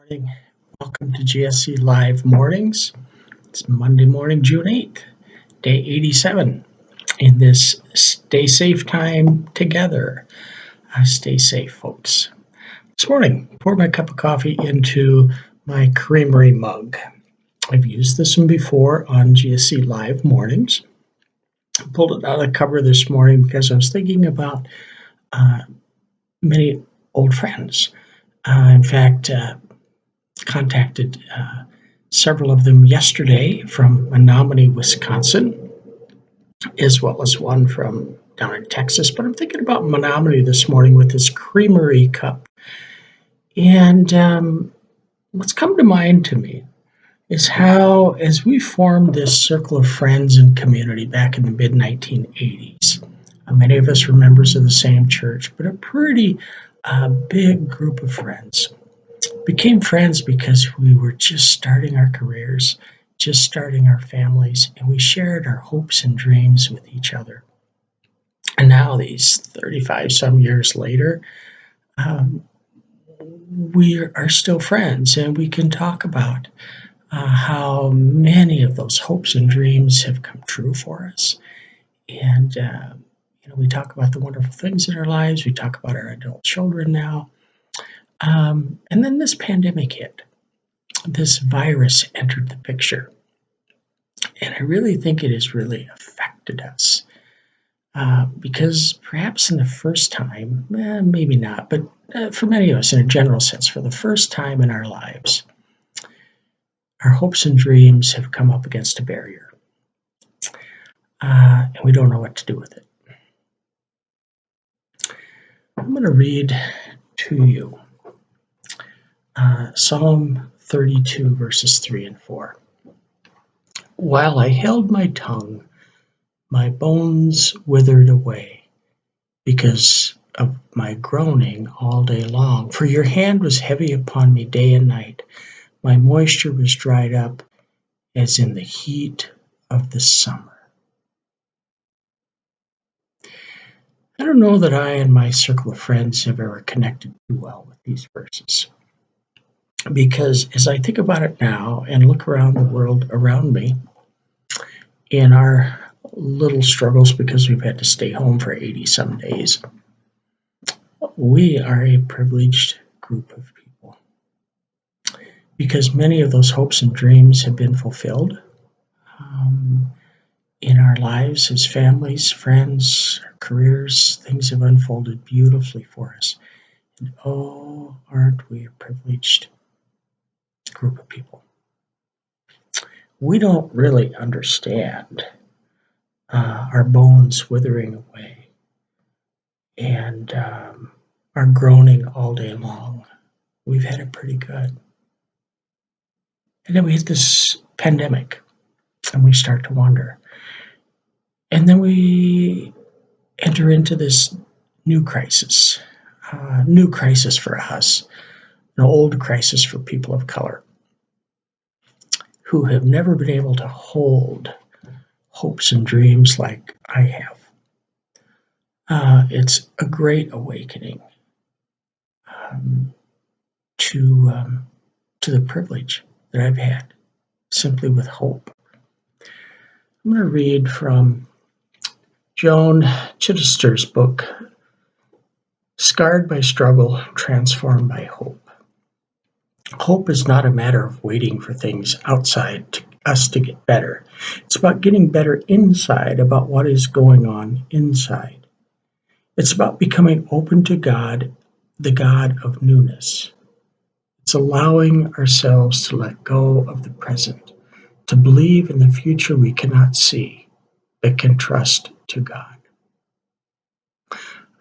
Morning. Welcome to GSC Live Mornings. It's Monday morning, June 8th, day 87 in this stay safe time together. Stay safe, folks. This morning, poured my cup of coffee into my creamery mug. I've used this one before on GSC Live Mornings. I pulled it out of the cover this morning because I was thinking about many old friends. In fact, contacted several of them yesterday from Menominee, Wisconsin, as well as one from down in Texas. But I'm thinking about Menominee this morning with this creamery cup. And what's come to mind to me is how, as we formed this circle of friends and community back in the mid 1980s, many of us were members of the same church, but a pretty big group of friends. Became friends because we were just starting our careers, just starting our families, and we shared our hopes and dreams with each other. And now, these 35 some years later, we are still friends, and we can talk about how many of those hopes and dreams have come true for us. And, we talk about the wonderful things in our lives. We talk about our adult children now. And then this pandemic hit. This virus entered the picture. And I really think it has really affected us. Because perhaps in the first time, maybe not, but for many of us in a general sense, for the first time in our lives, our hopes and dreams have come up against a barrier. And we don't know what to do with it. I'm going to read to you Psalm 32, verses 3 and 4. While I held my tongue, my bones withered away because of my groaning all day long. For your hand was heavy upon me day and night. My moisture was dried up as in the heat of the summer. I don't know that I and my circle of friends have ever connected too well with these verses. Because as I think about it now and look around the world around me, in our little struggles because we've had to stay home for 80 some days, we are a privileged group of people. Because many of those hopes and dreams have been fulfilled in our lives as families, friends, careers. Things have unfolded beautifully for us. And oh, aren't we a privileged group of people? We don't really understand our bones withering away and our groaning all day long. We've had it pretty good. And then we hit this pandemic and we start to wonder. And then we enter into this new crisis for us, an old crisis for people of color who have never been able to hold hopes and dreams like I have. It's a great awakening to the privilege that I've had simply with hope. I'm going to read from Joan Chittister's book, Scarred by Struggle, Transformed by Hope. Hope is not a matter of waiting for things outside us to get better. It's about getting better inside about what is going on inside. It's about becoming open to God, the God of newness. It's allowing ourselves to let go of the present, to believe in the future we cannot see, but can trust to God.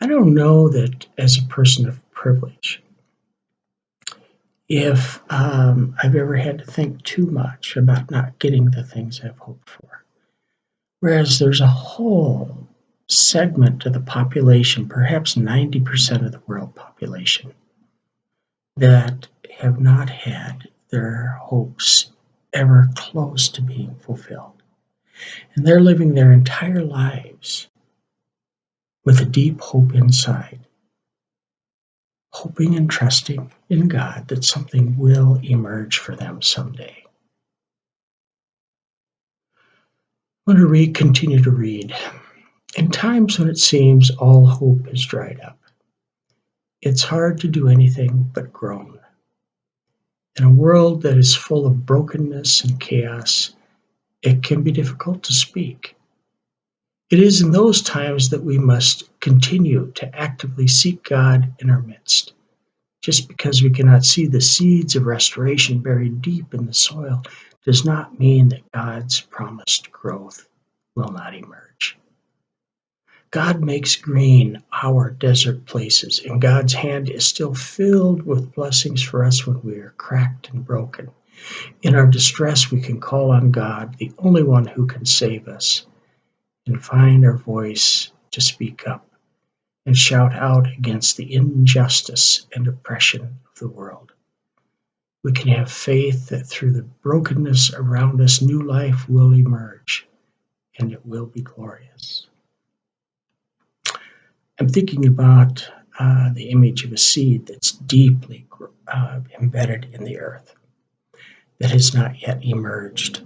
I don't know that as a person of privilege, if I've ever had to think too much about not getting the things I've hoped for. Whereas there's a whole segment of the population, perhaps 90% of the world population, that have not had their hopes ever close to being fulfilled. And they're living their entire lives with a deep hope inside, hoping and trusting in God that something will emerge for them someday. I'm going to continue to read. In times when it seems all hope is dried up, it's hard to do anything but groan. In a world that is full of brokenness and chaos, it can be difficult to speak. It is in those times that we must continue to actively seek God in our midst. Just because we cannot see the seeds of restoration buried deep in the soil does not mean that God's promised growth will not emerge. God makes green our desert places, and God's hand is still filled with blessings for us when we are cracked and broken. In our distress, we can call on God, the only one who can save us, and find our voice to speak up and shout out against the injustice and oppression of the world. We can have faith that through the brokenness around us, new life will emerge, and it will be glorious. I'm thinking about the image of a seed that's deeply embedded in the earth that has not yet emerged.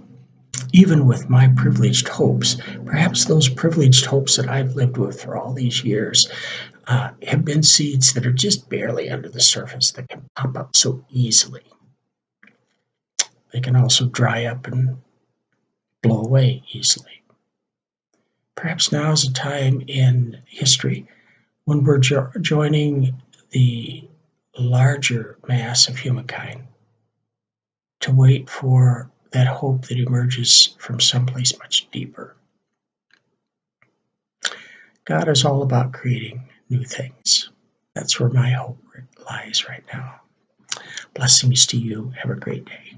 Even with my privileged hopes, perhaps those privileged hopes that I've lived with for all these years have been seeds that are just barely under the surface that can pop up so easily. They can also dry up and blow away easily. Perhaps now is a time in history when we're joining the larger mass of humankind to wait for that hope that emerges from someplace much deeper. God is all about creating new things. That's where my hope lies right now. Blessings to you. Have a great day.